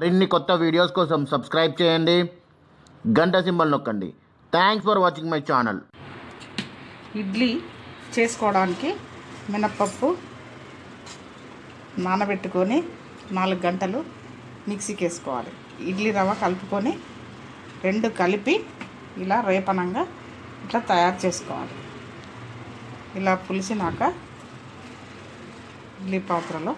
మరిన్ని కొత్త వీడియోస్ కోసం సబ్స్క్రైబ్ చేయండి, గంట సింబల్ నొక్కండి. Thanks for watching my channel. Idli చేసుకోవడానికి మినప్పప్పు నానబెట్టుకొని 4 గంటలు మిక్సీకి వేసుకోవాలి. ఇడ్లీ రవ్వ కలుపుకొని 2 కలిపి ఇలా రేపనంగా ఇట్లా తయారు చేసుకోవాలి. ఇలా పులిసినాక ఇడ్లీ పాత్రలో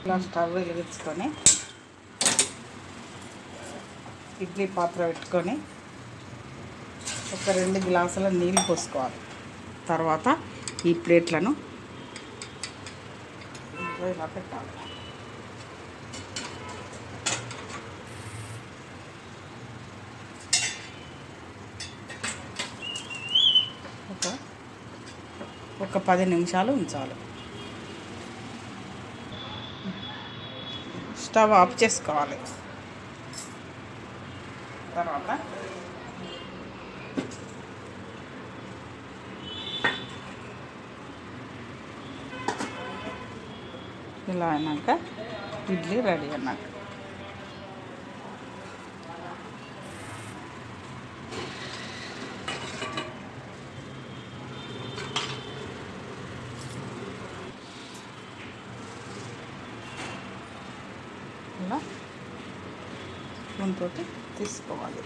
ఇలా స్టవ్ వెలిగించుకొని ఇడ్లీ పాత్ర పెట్టుకొని ఒక 2 గ్లాసుల నీళ్ళు పోసుకోవాలి. తర్వాత ఈ ప్లేట్లను ఇలా పెట్టాలి. ఒక 10 నిమిషాలు ఉంచాలి. స్టవ్ ఆఫ్ చేసుకోవాలి. తర్వాత ఇలా అయినాక ఇడ్లీ రెడీ అన్నట్టు. ఇలా స్పూన్తో తీసుకోవాలి.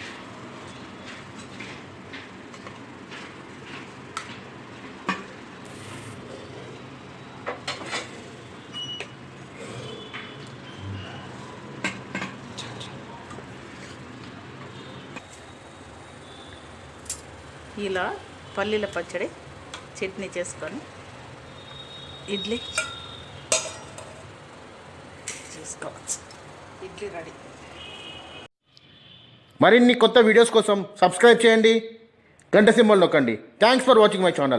ఇలా పల్లీల పచ్చడి చట్నీ చేసుకొని ఇడ్లీ చేసుకోవచ్చు. ఇడ్లీ రెడీ. మరిన్ని కొత్త వీడియోస్ కోసం సబ్స్క్రైబ్ చేయండి, గంట సింబల్ నొక్కండి. Thanks for watching my channel.